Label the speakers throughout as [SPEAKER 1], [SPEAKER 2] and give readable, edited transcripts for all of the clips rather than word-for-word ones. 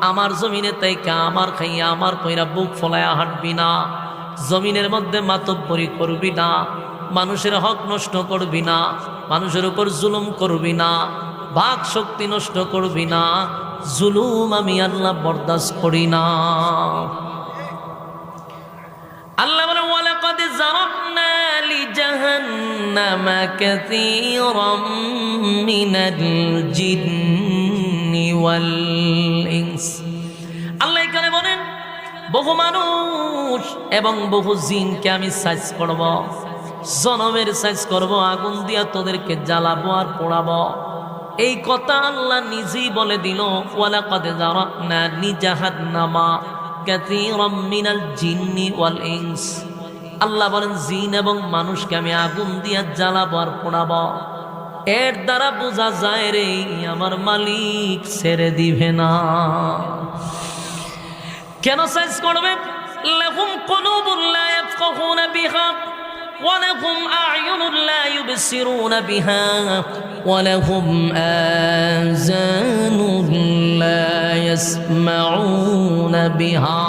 [SPEAKER 1] আমার জমিনে তাইকা আমার খাইয়া আমার কইরা বুক ফলায়া হাঁটবি না, জমিনের মধ্যে মাতব্বরি করবি না, মানুষের হক নষ্ট করবি না, মানুষের উপর জুলুম করবি না, বাক শক্তি নষ্ট করবি না। জুলুম আমি আল্লাহ বরদাস্ত করি না। আল্লাহ বলে ওয়ালাকাদ যারানা লিজাহান্নামা কাসীরাম মিনাল জিন্নি ওয়াল ইনস। আল্লাহ এখানে বলেন বহু মানুষ এবং বহু জিনকে আমি সাইজ করব, জনমের সাইজ করব, আগুন দিয়া তোদেরকে জ্বালাবো আর পোড়াবো। এই কথা আল্লাহ নিজেই বলে দিল, ওয়ালাকাদ যারানা লিজাহান্নামা কাসীরাম মিনাল জিন্নি ওয়াল ইনস। আল্লাহ বলেন জিন এবং মানুষকে আমি আগুন দিয়া জ্বালাবো আর পোড়াবো। এর দ্বারা বোঝা যায় রে আমার মালিক ছেড়ে দিবে না। কেন সাইজ করবে? লাহুম কুলুবুন লা ইয়াফকাহুনা বিহা ওয়া লাহুম আ'য়ুনুন লা ইউবসিরুনা বিহা ওয়া লাহুম আযানুন লা ইয়াসমাউনা বিহা।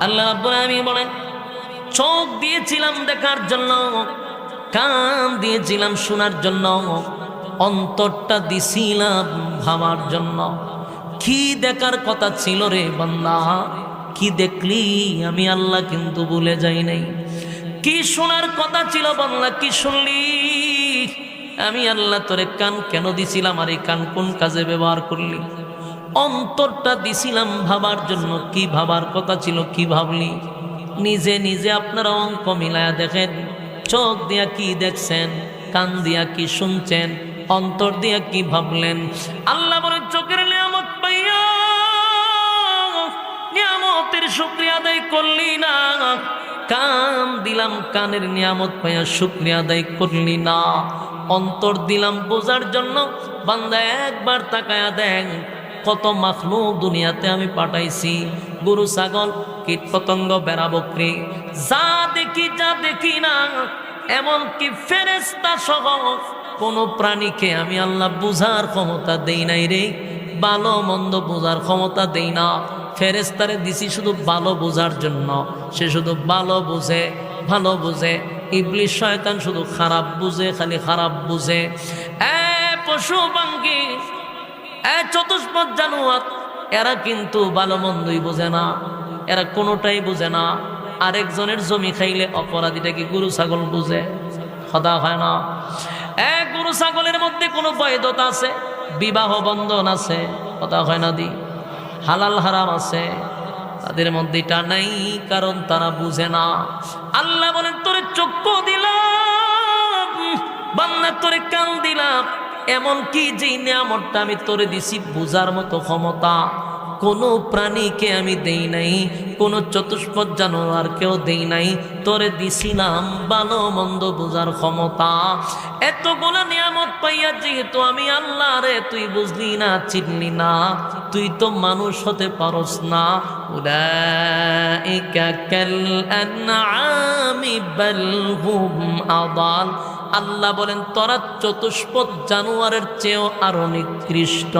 [SPEAKER 1] আল্লাহ রাব্বুল আলামিন বলেন চোখ দিয়েছিলাম দেখার জন্য, কান দিয়েছিলাম শোনার জন্য, অন্তরটা দিছিলাম ভাবার জন্য। কি দেখার কথা ছিল রে বান্দা? কি দেখলি? আমি আল্লাহ কিন্তু ভুলে যাই নাই। কি শোনার কথা ছিল বান্দা? কি শুনলি? আমি আল্লাহ তোরে কান কেন দিছিলাম আর এই কান কোন কাজে ব্যবহার করলি? অন্তরটা দিছিলাম ভাবার জন্য। কি ভাবার কথা ছিল? কি ভাবলি? নিজে নিজে আপনারা অঙ্ক মিলায়া দেখেন। চোখ দিয়া কি দেখছেন, কান দিয়া কি শুনছেন, অন্তর দিয়া কি ভাবলেন? আল্লাহ বলেন চোখের নিয়ামত পাইয়া নিয়ামতের শুকরিয়া আদায় করলি না। কান দিলাম, কানের নিয়ামত পাইয়া শুকরিয়া আদায় করলি না। অন্তর দিলাম বোঝার জন্য। বান্দা একবার তাকায়া দেন কত মাখলুক দুনিয়াতে আমি পাঠাইছি। গরু, ছাগল, কীট পতঙ্গ, বেড়া, বকরি, যা দেখি যা দেখি না, এমনকি ফেরেশতা সহ কোন প্রাণীকে আমি আল্লাহ বুঝার ক্ষমতা দেই নাই রে। ভালো মন্দ বোঝার ক্ষমতা দেই না। ফেরেশতারে দিছি শুধু ভালো বোঝার জন্য। সে শুধু ভালো বুঝে, ভালো বুঝে। ইবলিস শয়তান শুধু খারাপ বুঝে, খালি খারাপ বুঝে। পশু পাখি, চতুষ্পদ জানোয়ার, এরা কিন্তু ভালো মন্দই বোঝে না। এরা কোনোটাই বোঝে না। আরেকজনের জমি খাইলে অপরাধীটা কি গরু ছাগল বুঝে? কথা হয় না। গরু ছাগলের মধ্যে কোনো বৈধতা আছে, বিবাহ বন্ধন আছে, কথা হয় না দি, হালাল হারাম আছে, তাদের মধ্যে এটা নাই, কারণ তারা বুঝে না। আল্লাহ বলেন তোরে চক্ষু দিলাম বান্দা, তোরে কান দিলাম, এমন কি যে নিয়ামতটা আমি তোরে দিছি বুঝার মতো ক্ষমতা কোনো প্রাণীকে আমি দেই নাই, কোনো চতুষ্পদ জানোয়ারকেও দেই নাই। তোরে দিছিলাম ভালো মন্দ বুঝার ক্ষমতা। এতগুলো নিয়ামত পাইয়া যেহেতু আমি আল্লাহ রে তুই বুঝলি না, চিনলি না, তুই তো মানুষ হতে পারস না। উলাইকা কাল আনআমি বাল হুম আদাল। আল্লাহ বলেন তোরা চতুষ্পদ জানোয়ারের চেয়েও আরো নিকৃষ্ট।